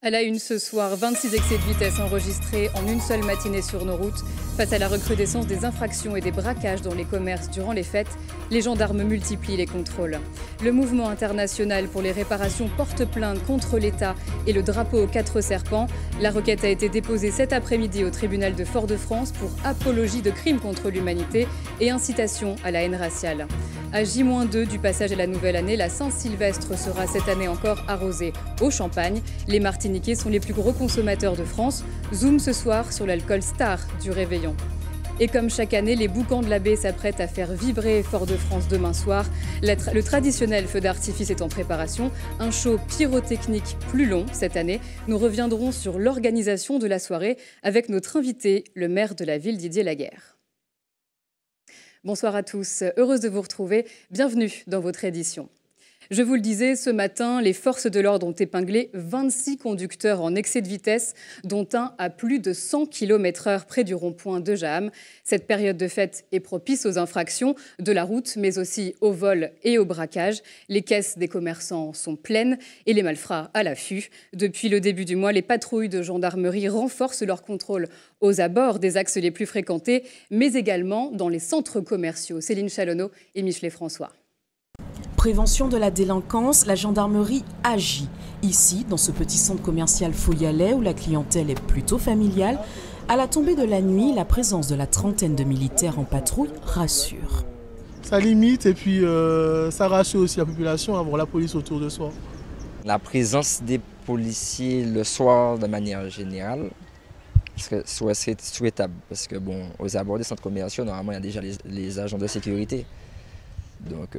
À la une ce soir, 26 excès de vitesse enregistrés en une seule matinée sur nos routes. Face à la recrudescence des infractions et des braquages dans les commerces durant les fêtes, les gendarmes multiplient les contrôles. Le mouvement international pour les réparations porte plainte contre l'État et le drapeau aux 4 serpents. La requête a été déposée cet après-midi au tribunal de Fort-de-France pour apologie de crimes contre l'humanité et incitation à la haine raciale. À J-2 du passage à la nouvelle année, la Saint-Sylvestre sera cette année encore arrosée au champagne. Les Martiniquais sont les plus gros consommateurs de France. Zoom ce soir sur l'alcool star du réveillon. Et comme chaque année, les boucans de la baie s'apprêtent à faire vibrer Fort-de-France demain soir. Le traditionnel feu d'artifice est en préparation. Un show pyrotechnique plus long cette année. Nous reviendrons sur l'organisation de la soirée avec notre invité, le maire de la ville, Didier Laguerre. Bonsoir à tous, heureuse de vous retrouver. Bienvenue dans votre édition. Je vous le disais, ce matin, les forces de l'ordre ont épinglé 26 conducteurs en excès de vitesse, dont un à plus de 100 km/h près du rond-point de Jaham. Cette période de fête est propice aux infractions de la route, mais aussi au vol et au braquage. Les caisses des commerçants sont pleines et les malfrats à l'affût. Depuis le début du mois, les patrouilles de gendarmerie renforcent leur contrôle aux abords des axes les plus fréquentés, mais également dans les centres commerciaux. Céline Chalonneau et Michelet François. Prévention de la délinquance, la gendarmerie agit. Ici, dans ce petit centre commercial Foyalet, où la clientèle est plutôt familiale, à la tombée de la nuit, la présence de la trentaine de militaires en patrouille rassure. Ça limite et puis ça rassure aussi la population à avoir la police autour de soi. La présence des policiers le soir de manière générale serait souhaitable parce que bon, aux abords des centres commerciaux, normalement il y a déjà les agents de sécurité. Donc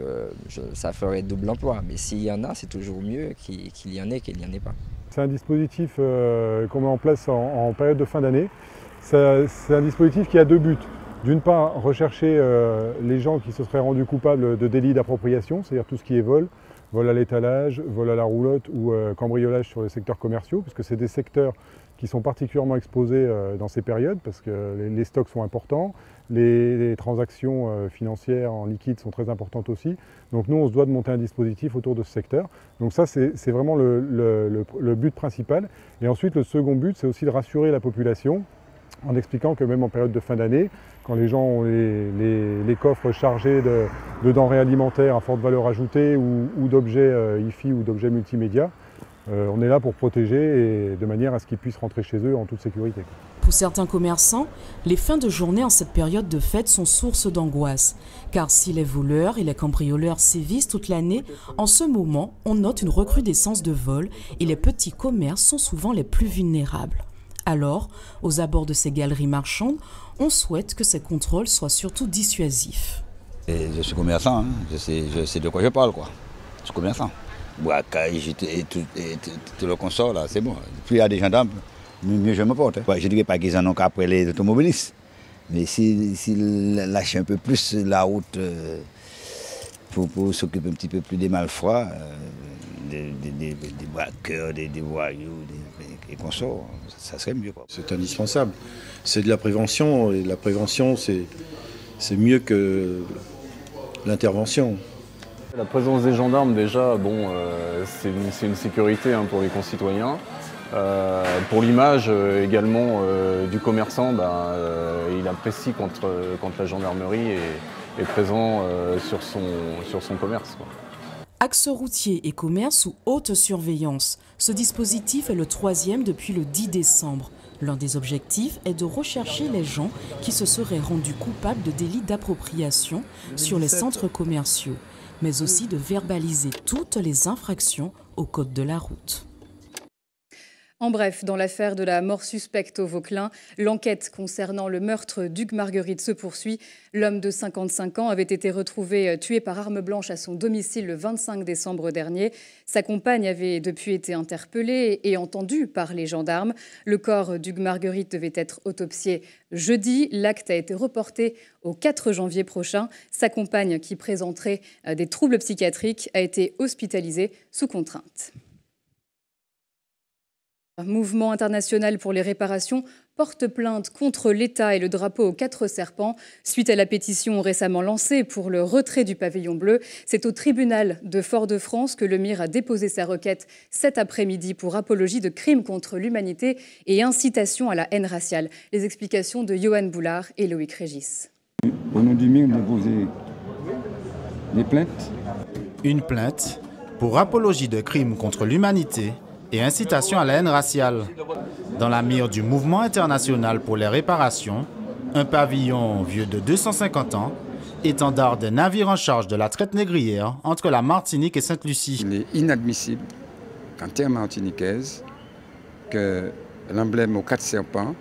ça ferait double emploi. Mais s'il y en a, c'est toujours mieux qu'il y en ait qu'il n'y en ait pas. C'est un dispositif qu'on met en place en période de fin d'année. C'est un dispositif qui a deux buts. D'une part, rechercher les gens qui se seraient rendus coupables de délits d'appropriation, c'est-à-dire tout ce qui est vol à l'étalage, vol à la roulotte ou cambriolage sur les secteurs commerciaux, puisque c'est des secteurs qui sont particulièrement exposés dans ces périodes, parce que les stocks sont importants, les transactions financières en liquide sont très importantes aussi. Donc nous, on se doit de monter un dispositif autour de ce secteur. Donc ça, c'est vraiment le but principal. Et ensuite, le second but, c'est aussi de rassurer la population en expliquant que même en période de fin d'année, quand les gens ont les coffres chargés de denrées alimentaires à forte valeur ajoutée ou d'objets IFI ou d'objets multimédia, on est là pour protéger et de manière à ce qu'ils puissent rentrer chez eux en toute sécurité. Pour certains commerçants, les fins de journée en cette période de fête sont source d'angoisse. Car si les voleurs et les cambrioleurs sévissent toute l'année, en ce moment, on note une recrudescence de vols et les petits commerces sont souvent les plus vulnérables. Alors, aux abords de ces galeries marchandes, on souhaite que ces contrôles soient surtout dissuasifs. Je suis commerçant, hein. je sais de quoi je parle, quoi. Je suis commerçant. Braquage et tout le consort, là, c'est bon. Plus il y a des gendarmes, mieux je me porte. Je ne dirais pas qu'ils en ont qu'après les automobilistes. Mais s'ils lâchent un peu plus la route pour s'occuper un petit peu plus des malfrats, des braqueurs, des voyous, des consorts, ça serait mieux. C'est indispensable. C'est de la prévention et la prévention, c'est mieux que l'intervention. La présence des gendarmes, déjà, bon, c'est une sécurité pour les concitoyens. Pour l'image également du commerçant, il apprécie quand la gendarmerie est présent sur son commerce, quoi. Axes routiers et commerces sous haute surveillance. Ce dispositif est le 3e depuis le 10 décembre. L'un des objectifs est de rechercher les gens qui se seraient rendus coupables de délits d'appropriation sur les centres commerciaux, mais aussi de verbaliser toutes les infractions au code de la route. En bref, dans l'affaire de la mort suspecte au Vauclin, l'enquête concernant le meurtre d'Hugues Marguerite se poursuit. L'homme de 55 ans avait été retrouvé tué par arme blanche à son domicile le 25 décembre dernier. Sa compagne avait depuis été interpellée et entendue par les gendarmes. Le corps d'Hugues Marguerite devait être autopsié jeudi. L'acte a été reporté au 4 janvier prochain. Sa compagne, qui présenterait des troubles psychiatriques, a été hospitalisée sous contrainte. Mouvement international pour les réparations porte plainte contre l'État et le drapeau aux 4 serpents. Suite à la pétition récemment lancée pour le retrait du pavillon bleu, c'est au tribunal de Fort-de-France que le MIR a déposé sa requête cet après-midi pour apologie de crimes contre l'humanité et incitation à la haine raciale. Les explications de Johan Boulard et Loïc Régis. Au nom du MIR, déposer des plaintes. Une plainte pour apologie de crimes contre l'humanité et incitation à la haine raciale. Dans la mire du Mouvement international pour les réparations, un pavillon vieux de 250 ans, étendard des navires en charge de la traite négrière entre la Martinique et Sainte-Lucie. Il est inadmissible qu'en terre martiniquaise, que l'emblème aux 4 serpents,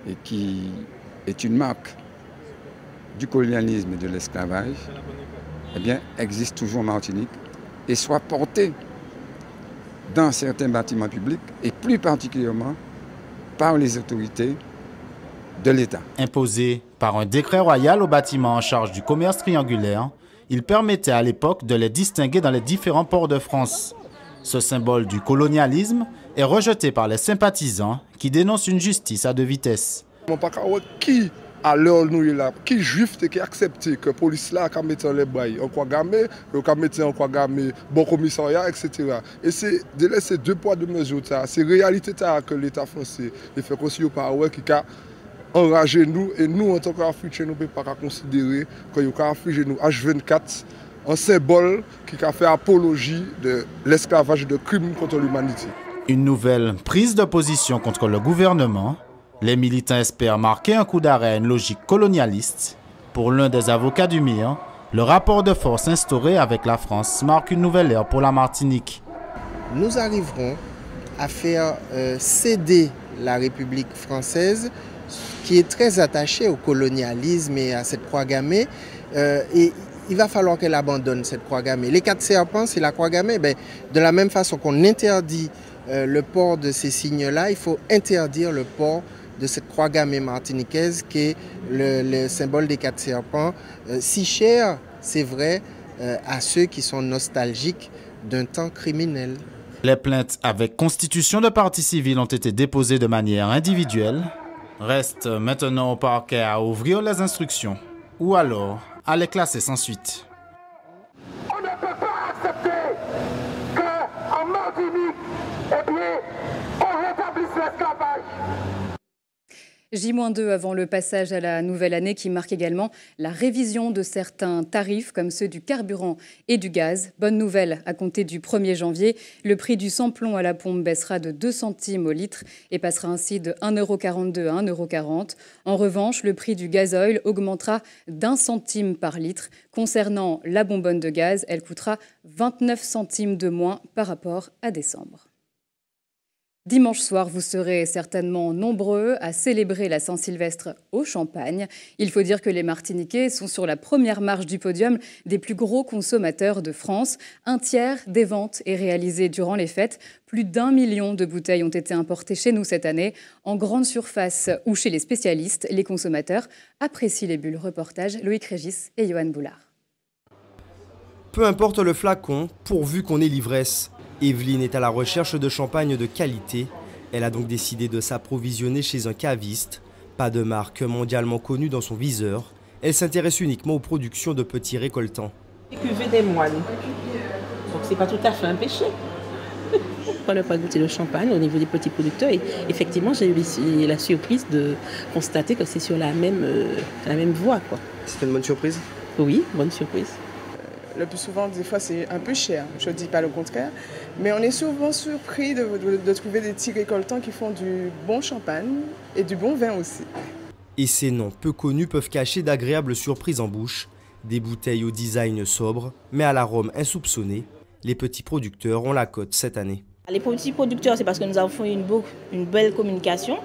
et qui est une marque du colonialisme et de l'esclavage, eh bien, existe toujours en Martinique et soit porté dans certains bâtiments publics et plus particulièrement par les autorités de l'État. Imposé par un décret royal aux bâtiments en charge du commerce triangulaire, il permettait à l'époque de les distinguer dans les différents ports de France. Ce symbole du colonialisme est rejeté par les sympathisants qui dénoncent une justice à 2 vitesses. Qui à l'heure nous là, qui juif qui accepte que la police là a mis les bails en quoi gamé, a mis en quoi gamé bon commissariat, etc. Et c'est de laisser 2 poids 2 mesures, c'est réalité que l'État français il fait aussi par qui a enragé nous et nous en tant qu'Africains nous ne pouvons pas considérer que il a affligé nous H24 un symbole qui a fait apologie de l'esclavage et de crimes contre l'humanité. Une nouvelle prise de position contre le gouvernement. Les militants espèrent marquer un coup d'arrêt à une logique colonialiste. Pour l'un des avocats du MIR, le rapport de force instauré avec la France marque une nouvelle ère pour la Martinique. Nous arriverons à faire céder la République française, qui est très attachée au colonialisme et à cette croix gammée, et il va falloir qu'elle abandonne cette croix gammée. Les 4 serpents, c'est la croix gammée. De la même façon qu'on interdit le port de ces signes-là, il faut interdire le port de cette croix gammée martiniquaise qui est le symbole des 4 serpents, si cher, c'est vrai, à ceux qui sont nostalgiques d'un temps criminel. Les plaintes avec constitution de partie civile ont été déposées de manière individuelle. Reste maintenant au parquet à ouvrir les instructions ou alors à les classer sans suite. On ne peut pas accepter qu'en Martinique, on rétablisse l'esclavage. J-2 avant le passage à la nouvelle année qui marque également la révision de certains tarifs comme ceux du carburant et du gaz. Bonne nouvelle, à compter du 1er janvier, le prix du sans-plomb à la pompe baissera de 2 centimes au litre et passera ainsi de 1,42 € à 1,40 €. En revanche, le prix du gazoil augmentera d'1 centime par litre. Concernant la bonbonne de gaz, elle coûtera 29 centimes de moins par rapport à décembre. Dimanche soir, vous serez certainement nombreux à célébrer la Saint-Sylvestre au Champagne. Il faut dire que les Martiniquais sont sur la première marche du podium des plus gros consommateurs de France. 1/3 des ventes est réalisé durant les fêtes. Plus d'1 million de bouteilles ont été importées chez nous cette année. En grande surface ou chez les spécialistes, les consommateurs apprécient les bulles. Reportage Loïc Régis et Johan Boulard. Peu importe le flacon, pourvu qu'on ait l'ivresse. Evelyne est à la recherche de champagne de qualité. Elle a donc décidé de s'approvisionner chez un caviste. Pas de marque mondialement connue dans son viseur. Elle s'intéresse uniquement aux productions de petits récoltants. Cuvée des moines. Donc c'est pas tout à fait un péché. On n'a pas goûté le champagne au niveau des petits producteurs. Et effectivement, j'ai eu la surprise de constater que c'est sur la même voie, quoi. C'était une bonne surprise? Oui, bonne surprise. Le plus souvent, des fois, c'est un peu cher. Je ne dis pas le contraire. Mais on est souvent surpris de trouver des petits récoltants qui font du bon champagne et du bon vin aussi. Et ces noms peu connus peuvent cacher d'agréables surprises en bouche. Des bouteilles au design sobre, mais à l'arôme insoupçonné. Les petits producteurs ont la cote cette année. Les petits producteurs, c'est parce que nous avons fait une belle communication.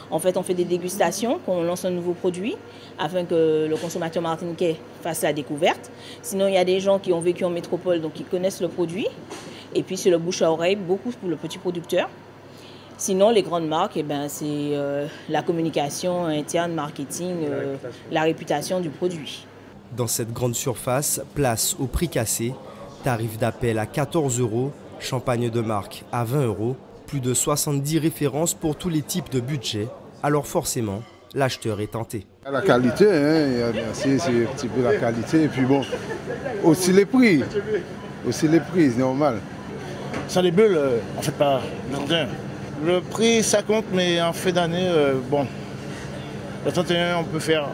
En fait, on fait des dégustations, qu'on lance un nouveau produit afin que le consommateur martiniquais fasse sa découverte. Sinon, il y a des gens qui ont vécu en métropole, donc qui connaissent le produit. Et puis, c'est le bouche à oreille, beaucoup pour le petit producteur. Sinon, les grandes marques, c'est la communication interne, marketing, la réputation du produit. Dans cette grande surface, place au prix cassé, tarif d'appel à 14 €, champagne de marque à 20 €. Plus de 70 références pour tous les types de budgets, alors forcément, l'acheteur est tenté. La qualité, hein, c'est un petit peu la qualité, et puis bon, aussi les prix, c'est normal. Sans les bulles, on ne fait pas le 31. Le prix, ça compte, mais en fin d'année, bon, le 31, on peut faire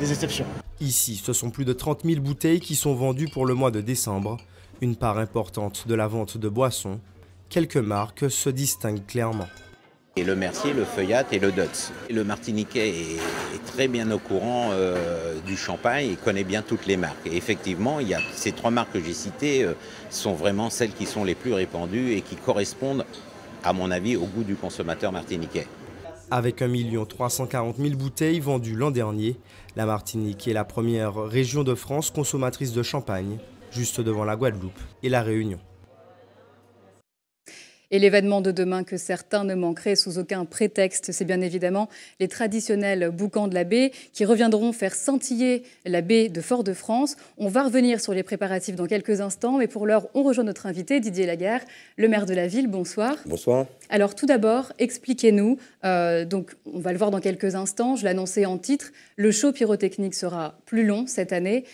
des exceptions. Ici, ce sont plus de 30 000 bouteilles qui sont vendues pour le mois de décembre, une part importante de la vente de boissons. Quelques marques se distinguent clairement. Et le Mercier, le Feuillat et le Dutz. Le Martiniquais est très bien au courant du champagne et connaît bien toutes les marques. Et effectivement, il y a ces 3 marques que j'ai citées sont vraiment celles qui sont les plus répandues et qui correspondent, à mon avis, au goût du consommateur martiniquais. Avec 1 340 000 bouteilles vendues l'an dernier, la Martinique est la première région de France consommatrice de champagne, juste devant la Guadeloupe et la Réunion. Et l'événement de demain que certains ne manqueraient sous aucun prétexte, c'est bien évidemment les traditionnels boucans de la baie qui reviendront faire scintiller la baie de Fort-de-France. On va revenir sur les préparatifs dans quelques instants, mais pour l'heure, on rejoint notre invité Didier Laguerre, le maire de la ville. Bonsoir. Bonsoir. Alors tout d'abord, expliquez-nous, donc on va le voir dans quelques instants, je l'annonçais en titre, le show pyrotechnique sera plus long cette année.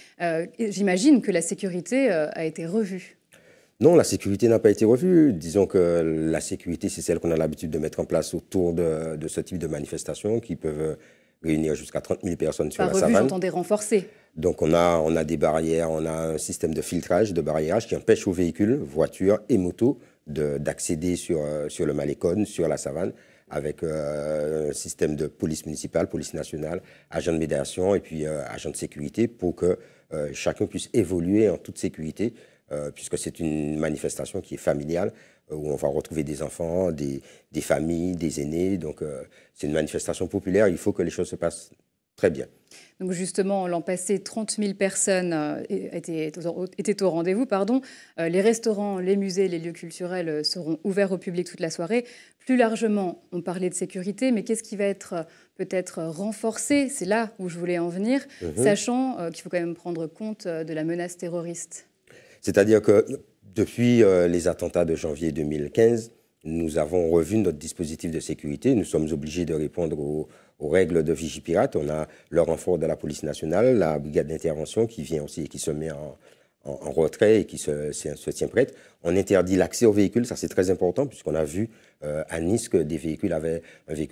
J'imagine que la sécurité a été revue. Non, la sécurité n'a pas été revue. Disons que la sécurité, c'est celle qu'on a l'habitude de mettre en place autour de ce type de manifestations qui peuvent réunir jusqu'à 30 000 personnes sur la savane. J'entendais renforcer. Donc on a des barrières, on a un système de filtrage, de barriérage qui empêche aux véhicules, voitures et motos d'accéder sur le Malécon, sur la savane, avec un système de police municipale, police nationale, agents de médiation et puis agents de sécurité pour que chacun puisse évoluer en toute sécurité. Puisque c'est une manifestation qui est familiale, où on va retrouver des enfants, des familles, des aînés. Donc c'est une manifestation populaire, il faut que les choses se passent très bien. Donc justement, l'an passé, 30 000 personnes étaient au rendez-vous. Les restaurants, les musées, les lieux culturels seront ouverts au public toute la soirée. Plus largement, on parlait de sécurité, mais qu'est-ce qui va être peut-être renforcé? C'est là où je voulais en venir, sachant qu'il faut quand même prendre compte de la menace terroriste. C'est-à-dire que depuis les attentats de janvier 2015, nous avons revu notre dispositif de sécurité. Nous sommes obligés de répondre aux règles de Vigipirate. On a le renfort de la police nationale, la brigade d'intervention qui vient aussi et qui se met en retrait et qui se tient prête. On interdit l'accès aux véhicules, ça c'est très important puisqu'on a vu à Nice que un véhicule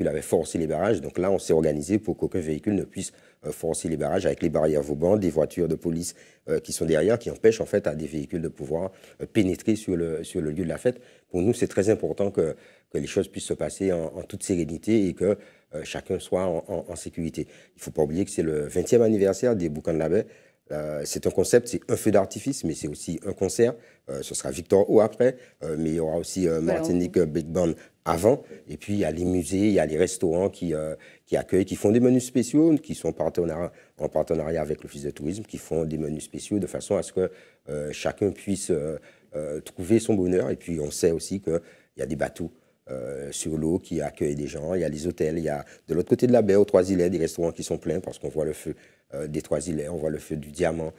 avait forcé les barrages. Donc là, on s'est organisé pour qu'aucun véhicule ne puisse forcer les barrages avec les barrières Vauban, des voitures de police qui sont derrière, qui empêchent en fait à des véhicules de pouvoir pénétrer sur le lieu de la fête. Pour nous, c'est très important que les choses puissent se passer en toute sérénité et que chacun soit en sécurité. Il ne faut pas oublier que c'est le 20e anniversaire des Boucans de la Baie. C'est un concept, c'est un feu d'artifice, mais c'est aussi un concert. Ce sera Victor O après, mais il y aura aussi Martinique Big Band avant. Et puis il y a les musées, il y a les restaurants qui accueillent, qui font des menus spéciaux, qui sont en partenariat avec l'Office de tourisme, qui font des menus spéciaux de façon à ce que chacun puisse trouver son bonheur. Et puis on sait aussi qu'il y a des bateaux sur l'eau qui accueillent des gens, il y a les hôtels, il y a de l'autre côté de la baie, aux Trois-Îlets, des restaurants qui sont pleins parce qu'on voit le feu des Trois-Îlets, on voit le feu du Diamant,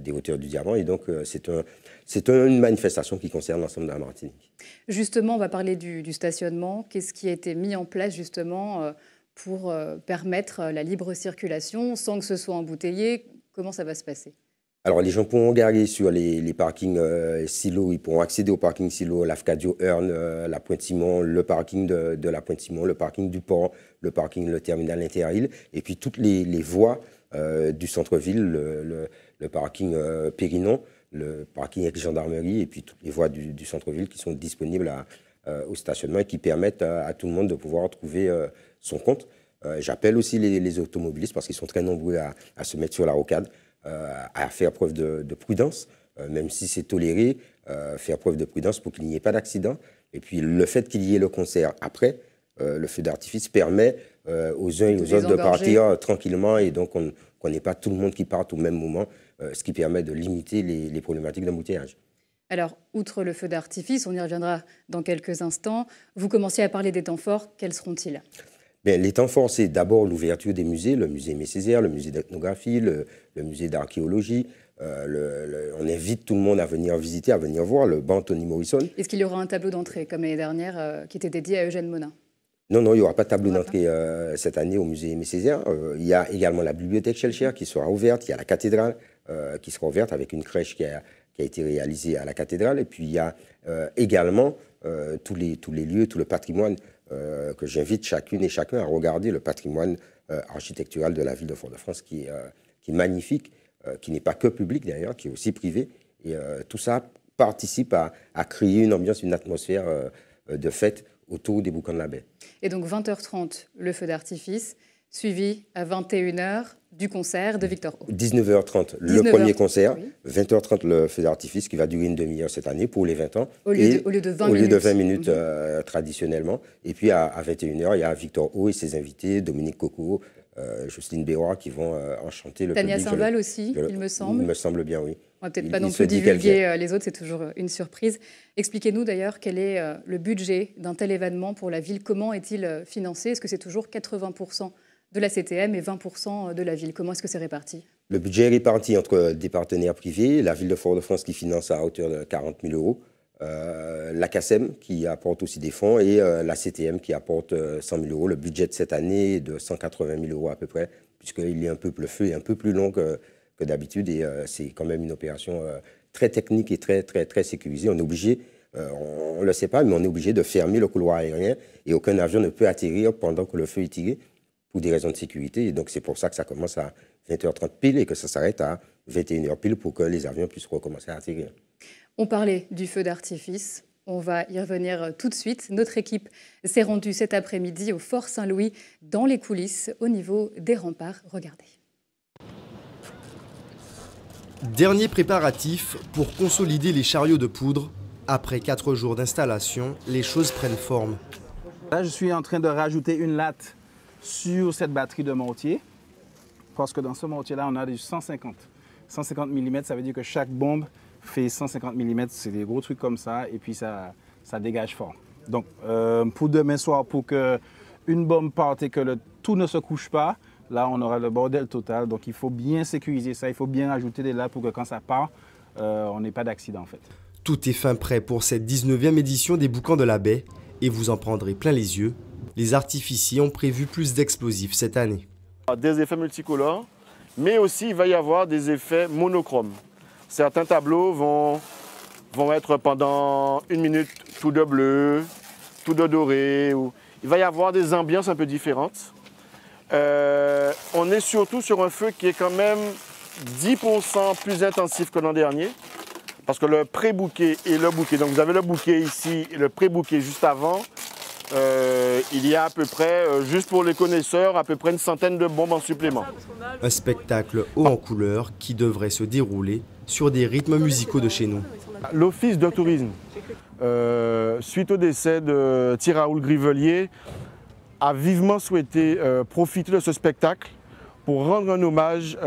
des hauteurs du Diamant. Et donc, c'est une manifestation qui concerne l'ensemble de la Martinique. Justement, on va parler du stationnement. Qu'est-ce qui a été mis en place justement pour permettre la libre circulation sans que ce soit embouteillé? Comment ça va se passer? Alors, les gens pourront garer sur les parkings Silo, ils pourront accéder au parking Silo, l'Afcadio, Hearn, la Pointe-Simon, le parking de la Pointe-Simon, le parking du port, le terminal Interilles, et puis toutes les voies du centre-ville, le parking Périnon, le parking avec gendarmerie, et puis toutes les voies du centre-ville qui sont disponibles au stationnement et qui permettent à tout le monde de pouvoir trouver son compte. J'appelle aussi les automobilistes, parce qu'ils sont très nombreux à se mettre sur la rocade, à faire preuve de prudence, même si c'est toléré, faire preuve de prudence pour qu'il n'y ait pas d'accident. Et puis le fait qu'il y ait le concert après, le feu d'artifice permet aux uns et aux autres de partir tranquillement, et donc qu'on n'ait pas tout le monde qui parte au même moment, ce qui permet de limiter les problématiques d'embouteillage. Alors, outre le feu d'artifice, on y reviendra dans quelques instants, vous commenciez à parler des temps forts, quels seront-ils ? Bien, les temps forts, c'est d'abord l'ouverture des musées, le musée Aimé Césaire, le musée d'ethnographie, le musée d'archéologie. On invite tout le monde à venir visiter, à venir voir le banc Toni Morrison. Est-ce qu'il y aura un tableau d'entrée, comme l'année dernière, qui était dédié à Eugène Monin? Non, il n'y aura pas de tableau d'entrée cette année au musée Aimé Césaire. Il y a également la bibliothèque Schellcher qui sera ouverte. Il y a la cathédrale qui sera ouverte avec une crèche qui a été réalisée à la cathédrale. Et puis il y a également tous les lieux, tout le patrimoine que j'invite chacune et chacun à regarder, le patrimoine architectural de la ville de Fort-de-France qui est magnifique, qui n'est pas que public d'ailleurs, qui est aussi privé. Et tout ça participe à créer une ambiance, une atmosphère de fête autour des boucans de la baie. Et donc 20h30, le feu d'artifice, suivi à 21h du concert de Victor O. 19h30, le premier concert, oui. 20h30, le feu d'artifice qui va durer une demi-heure cette année pour les 20 ans. Au lieu de 20 minutes traditionnellement. Et puis à 21h, il y a Victor O et ses invités, Dominique Coco, Jocelyne Bérois qui vont enchanter le public. Tania Saint-Val aussi, il me semble. Il me semble bien, oui. On va peut-être pas non plus divulguer les autres, c'est toujours une surprise. Expliquez-nous d'ailleurs quel est le budget d'un tel événement pour la ville. Comment est-il financé? Est-ce que c'est toujours 80% de la CTM et 20% de la ville? Comment est-ce que c'est réparti? Le budget est réparti entre des partenaires privés, la ville de Fort-de-France qui finance à hauteur de 40 000 euros, la CACEM qui apporte aussi des fonds et la CTM qui apporte 100 000 euros. Le budget de cette année est de 180 000 euros à peu près, puisqu'il est le feu est un peu plus long que d'habitude et c'est quand même une opération très technique et très sécurisée. On est obligé, on ne le sait pas, mais on est obligé de fermer le couloir aérien et aucun avion ne peut atterrir pendant que le feu est tiré pour des raisons de sécurité. Et donc c'est pour ça que ça commence à 20h30 pile et que ça s'arrête à 21h pile pour que les avions puissent recommencer à atterrir. On parlait du feu d'artifice. On va y revenir tout de suite. Notre équipe s'est rendue cet après-midi au Fort Saint-Louis, dans les coulisses, au niveau des remparts. Regardez. Dernier préparatif pour consolider les chariots de poudre. Après 4 jours d'installation, les choses prennent forme. Là, je suis en train de rajouter une latte sur cette batterie de mortier. Parce que dans ce mortier-là, on a du 150. 150 mm, ça veut dire que chaque bombe fait 150 mm. C'est des gros trucs comme ça et puis ça dégage fort. Donc, pour demain soir, pour qu'une bombe parte et que le tout ne se couche pas, là, on aura le bordel total. Donc, il faut bien sécuriser ça. Il faut bien ajouter des lattes pour que quand ça part, on n'ait pas d'accident, en fait. Tout est fin prêt pour cette 19e édition des Boucans de la Baie. Et vous en prendrez plein les yeux. Les artificiers ont prévu plus d'explosifs cette année. Des effets multicolores, mais aussi il va y avoir des effets monochromes. Certains tableaux vont être pendant 1 minute tout de bleu, tout de doré. Il va y avoir des ambiances un peu différentes. On est surtout sur un feu qui est quand même 10% plus intensif que l'an dernier. Parce que le pré-bouquet et le bouquet, donc vous avez le bouquet ici et le pré-bouquet juste avant, il y a à peu près, juste pour les connaisseurs, à peu près une centaine de bombes en supplément. Un spectacle haut en couleur qui devrait se dérouler sur des rythmes musicaux de chez nous. L'Office de tourisme, suite au décès de Thierry Raoul Grivelier, a vivement souhaité profiter de ce spectacle pour rendre un hommage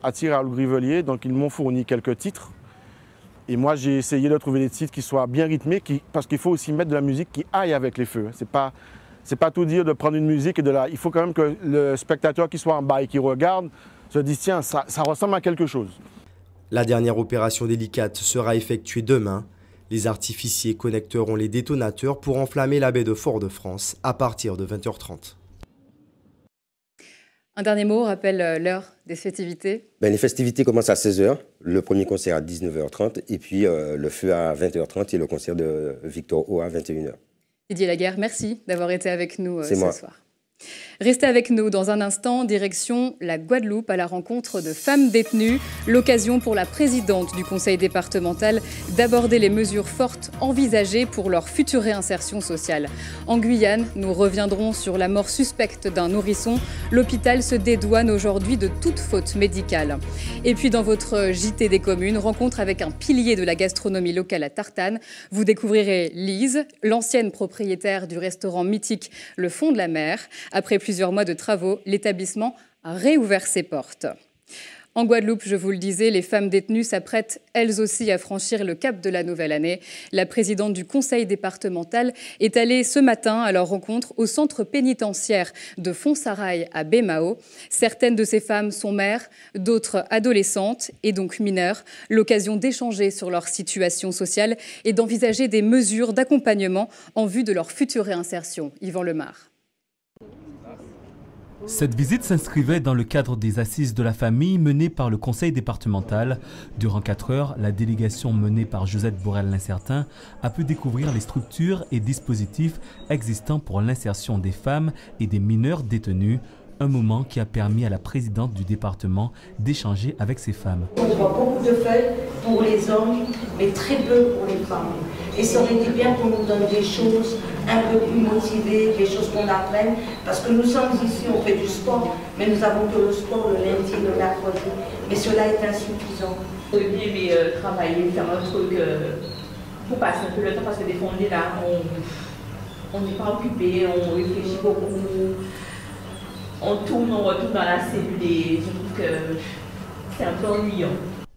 à Thierry Raoul Grivelier. Donc ils m'ont fourni quelques titres. Et moi, j'ai essayé de trouver des titres qui soient bien rythmés, parce qu'il faut aussi mettre de la musique qui aille avec les feux. C'est pas tout dire de prendre une musique et de la... Il faut quand même que le spectateur qui soit en bas et qui regarde se dise, tiens, ça ressemble à quelque chose. La dernière opération délicate sera effectuée demain. Les artificiers connecteront les détonateurs pour enflammer la baie de Fort-de-France à partir de 20h30. Un dernier mot rappelle l'heure des festivités. Les festivités commencent à 16h, le premier concert à 19h30 et puis le feu à 20h30 et le concert de Victor O à 21h. Didier Laguerre, merci d'avoir été avec nous ce soir. Restez avec nous dans un instant, direction la Guadeloupe à la rencontre de femmes détenues. L'occasion pour la présidente du conseil départemental d'aborder les mesures fortes envisagées pour leur future réinsertion sociale. En Guyane, nous reviendrons sur la mort suspecte d'un nourrisson. L'hôpital se dédouane aujourd'hui de toute faute médicale. Et puis dans votre JT des communes, rencontre avec un pilier de la gastronomie locale à Tartane. Vous découvrirez Lise, l'ancienne propriétaire du restaurant mythique Le Fond de la Mer. Après plusieurs mois de travaux, l'établissement a réouvert ses portes. En Guadeloupe, je vous le disais, les femmes détenues s'apprêtent elles aussi à franchir le cap de la nouvelle année. La présidente du conseil départemental est allée ce matin à leur rencontre au centre pénitentiaire de Fonsarail à Bémao. Certaines de ces femmes sont mères, d'autres adolescentes et donc mineures. L'occasion d'échanger sur leur situation sociale et d'envisager des mesures d'accompagnement en vue de leur future réinsertion. Yvan Lemar. Cette visite s'inscrivait dans le cadre des assises de la famille menées par le conseil départemental. Durant 4 heures, la délégation menée par Josette Borel-Lincertin a pu découvrir les structures et dispositifs existants pour l'insertion des femmes et des mineurs détenus. Un moment qui a permis à la présidente du département d'échanger avec ces femmes. On voit beaucoup de feuilles pour les hommes, mais très peu pour les femmes. Et ça aurait été bien qu'on nous donne des choses un peu plus motivées, des choses qu'on apprenne, parce que nous sommes ici, on fait du sport, mais nous avons que le sport le lundi et le mercredi. Mais cela est insuffisant. J'aurais bien aimé travailler, faire un truc pour passer un peu le temps, parce que des fois on est là, on n'est pas occupé, on réfléchit beaucoup. On tourne, on retourne dans la cellule et je trouve que c'est un peu ennuyant.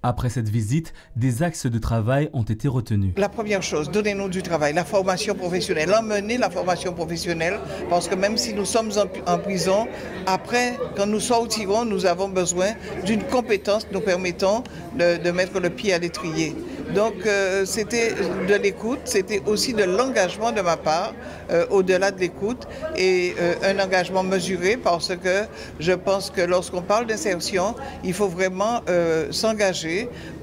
Après cette visite, des axes de travail ont été retenus. La première chose, donnez-nous du travail, la formation professionnelle, emmenez la formation professionnelle, parce que même si nous sommes en prison, après, quand nous sortirons, nous avons besoin d'une compétence nous permettant de mettre le pied à l'étrier. Donc c'était de l'écoute, c'était aussi de l'engagement de ma part, au-delà de l'écoute, et un engagement mesuré, parce que je pense que lorsqu'on parle d'insertion, il faut vraiment s'engager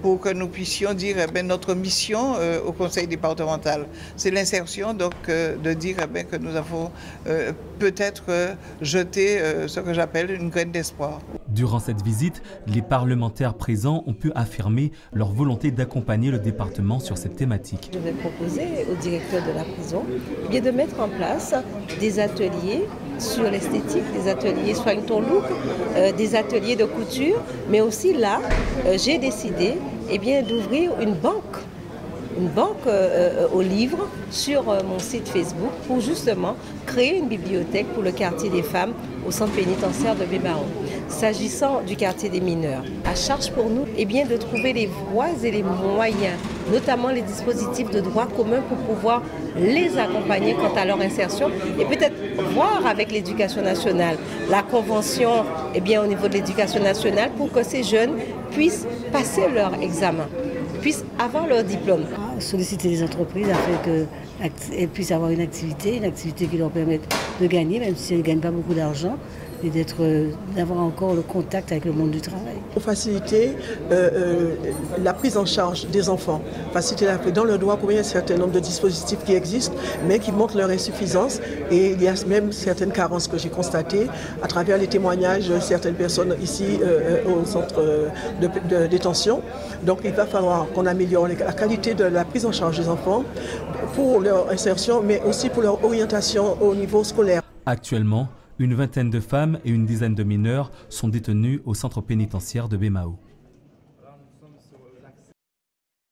pour que nous puissions dire notre mission au conseil départemental. C'est l'insertion, donc de dire que nous avons peut-être jeté ce que j'appelle une graine d'espoir. Durant cette visite, les parlementaires présents ont pu affirmer leur volonté d'accompagner le département sur cette thématique. Je vais proposer au directeur de la prison de mettre en place des ateliers sur l'esthétique, des ateliers soigne ton look, des ateliers de couture, mais aussi là, j'ai décidé d'ouvrir une banque aux livres sur mon site Facebook pour justement créer une bibliothèque pour le quartier des femmes au centre pénitentiaire de Bémao. S'agissant du quartier des mineurs, à charge pour nous de trouver les voies et les moyens, notamment les dispositifs de droit commun pour pouvoir les accompagner quant à leur insertion et peut-être voir avec l'éducation nationale la convention au niveau de l'éducation nationale pour que ces jeunes puissent passer leur examen, puissent avoir leur diplôme. Solliciter les entreprises afin qu'elles puissent avoir une activité qui leur permette de gagner, même si elles ne gagnent pas beaucoup d'argent, et d'avoir encore le contact avec le monde du travail. Pour faciliter la prise en charge des enfants, dans le droit commun, il y a un certain nombre de dispositifs qui existent, mais qui montrent leur insuffisance, et il y a même certaines carences que j'ai constatées à travers les témoignages de certaines personnes ici au centre de détention. Donc il va falloir qu'on améliore la qualité de la prise en charge des enfants pour leur insertion, mais aussi pour leur orientation au niveau scolaire. Actuellement, une vingtaine de femmes et une dizaine de mineurs sont détenus au centre pénitentiaire de Bémao.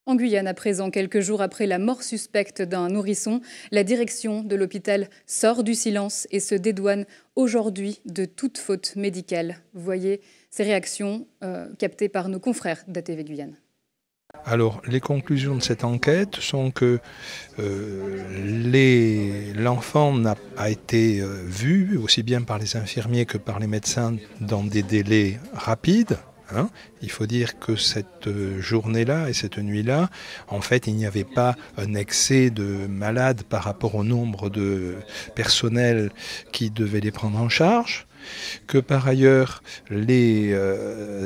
En Guyane, à présent, quelques jours après la mort suspecte d'un nourrisson, la direction de l'hôpital sort du silence et se dédouane aujourd'hui de toute faute médicale. Vous voyez ces réactions captées par nos confrères d'ATV Guyane. Alors, les conclusions de cette enquête sont que l'enfant a été vu, aussi bien par les infirmiers que par les médecins, dans des délais rapides. Il faut dire que cette journée-là et cette nuit-là, en fait, il n'y avait pas un excès de malades par rapport au nombre de personnels qui devaient les prendre en charge. Que par ailleurs, les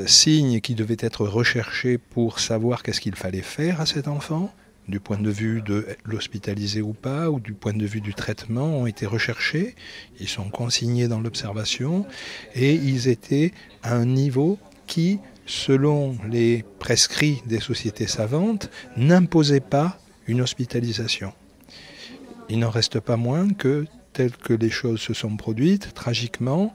signes qui devaient être recherchés pour savoir qu'est-ce qu'il fallait faire à cet enfant, du point de vue de l'hospitaliser ou pas, ou du point de vue du traitement, ont été recherchés. Ils sont consignés dans l'observation et ils étaient à un niveau qui, selon les prescrits des sociétés savantes, n'imposait pas une hospitalisation. Il n'en reste pas moins que, telles que les choses se sont produites, tragiquement,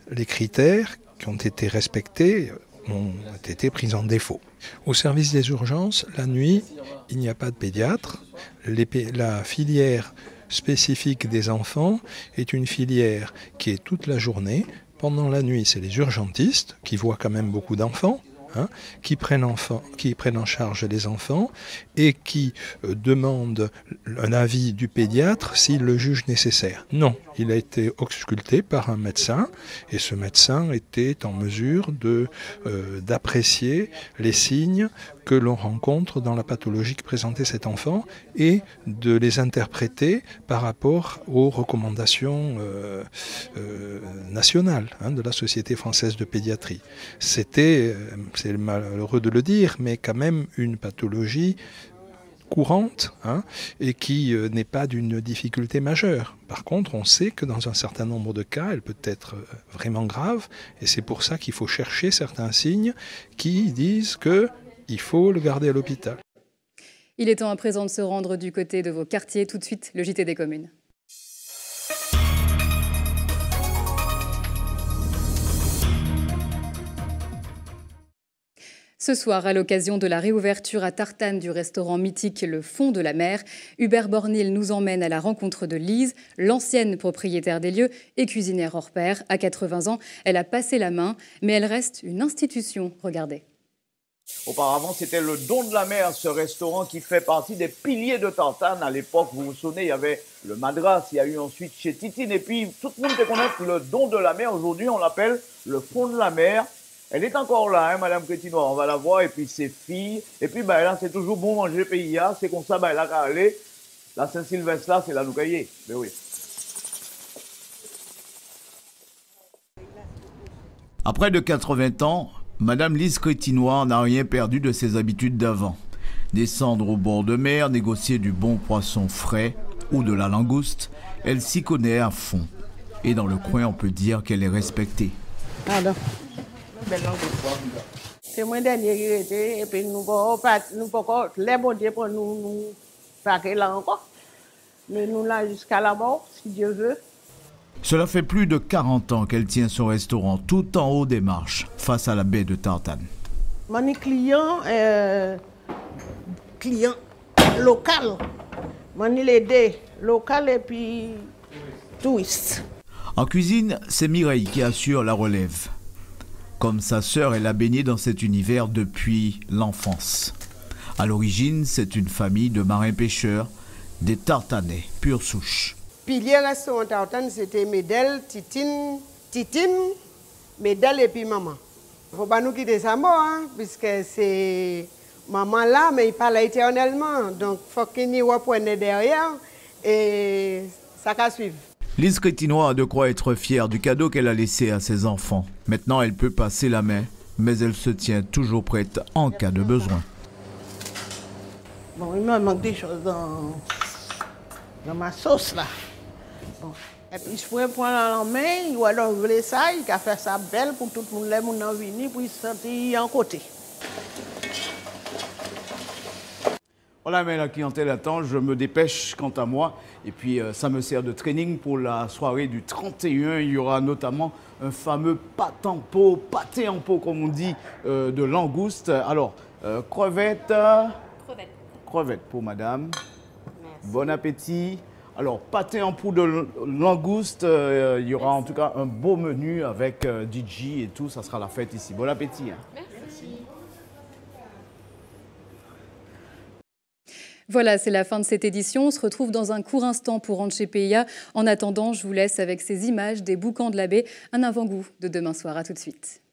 les critères qui ont été respectés ont été pris en défaut. Au service des urgences, la nuit, il n'y a pas de pédiatre. La filière spécifique des enfants est une filière qui est toute la journée, pendant la nuit, c'est les urgentistes qui voient quand même beaucoup d'enfants, qui prennent en charge les enfants et qui demandent un avis du pédiatre s'il le juge nécessaire. Non, il a été ausculté par un médecin et ce médecin était en mesure d'apprécier les signes que l'on rencontre dans la pathologie que présentait cet enfant et de les interpréter par rapport aux recommandations nationales de la Société française de pédiatrie. C'est malheureux de le dire, mais quand même une pathologie courante et qui n'est pas d'une difficulté majeure. Par contre, on sait que dans un certain nombre de cas, elle peut être vraiment grave et c'est pour ça qu'il faut chercher certains signes qui disent qu'il faut le garder à l'hôpital. Il est temps à présent de se rendre du côté de vos quartiers. Tout de suite, le JT des communes. Ce soir, à l'occasion de la réouverture à Tartane du restaurant mythique Le Fond de la Mer, Hubert Bornil nous emmène à la rencontre de Lise, l'ancienne propriétaire des lieux et cuisinière hors pair. À 80 ans, elle a passé la main, mais elle reste une institution. Regardez. Auparavant, c'était le Don de la Mer, ce restaurant qui fait partie des piliers de Tartane. À l'époque, vous vous souvenez, il y avait le Madras, il y a eu ensuite chez Titine, et puis tout le monde connaît le Don de la Mer. Aujourd'hui, on l'appelle le Fond de la Mer. Elle est encore là, Madame Crétinois, on va la voir, et puis ses filles. Et puis, là, c'est toujours bon manger PIA, c'est comme ça, elle a qu'à aller. La Saint-Sylvestre, là, c'est la Noucaillée. Mais oui. Après de 80 ans, Madame Lise Crétinois n'a rien perdu de ses habitudes d'avant. Descendre au bord de mer, négocier du bon poisson frais ou de la langouste, elle s'y connaît à fond. Et dans le coin, on peut dire qu'elle est respectée. Pardon. C'est moi dernier qui était, et puis nous pouvons les bons dieux pour nous faire là encore. Mais nous là jusqu'à la mort, si Dieu veut. Cela fait plus de 40 ans qu'elle tient son restaurant tout en haut des marches, face à la baie de Tartane. Mon client local. Mon aidé local et puis touriste. En cuisine, c'est Mireille qui assure la relève. Comme sa sœur, elle a baigné dans cet univers depuis l'enfance. À l'origine, c'est une famille de marins-pêcheurs, des Tartanais, pure souche. Pilier restaurant Tartane, c'était Médel, Titine, Médel et puis maman. Il ne faut pas nous quitter sa mort, puisque c'est maman là, mais il parle éternellement. Donc, il faut qu'il y reprenne derrière et ça va suivre. Lise Crétinois a de quoi être fière du cadeau qu'elle a laissé à ses enfants. Maintenant, elle peut passer la main, mais elle se tient toujours prête en cas de besoin. Bon, il me manque des choses dans ma sauce là. Bon. Et puis, je pourrais prendre la main, ou alors ouvrir ça, il a fait ça belle pour tout le monde, les gens venir pour se sentir en côté. Voilà, mais la clientèle attend, je me dépêche quant à moi. Et puis, ça me sert de training pour la soirée du 31. Il y aura notamment un fameux pâté en pot, comme on dit, de langouste. Alors, crevettes pour madame. Merci. Bon appétit. Alors, pâté en pot de langouste, il y aura en tout cas un beau menu avec DJ et tout. Ça sera la fête ici. Bon appétit. Merci. Voilà, c'est la fin de cette édition. On se retrouve dans un court instant pour rentrer chez PIA. En attendant, je vous laisse avec ces images des boucans de la baie, un avant-goût de demain soir. À tout de suite.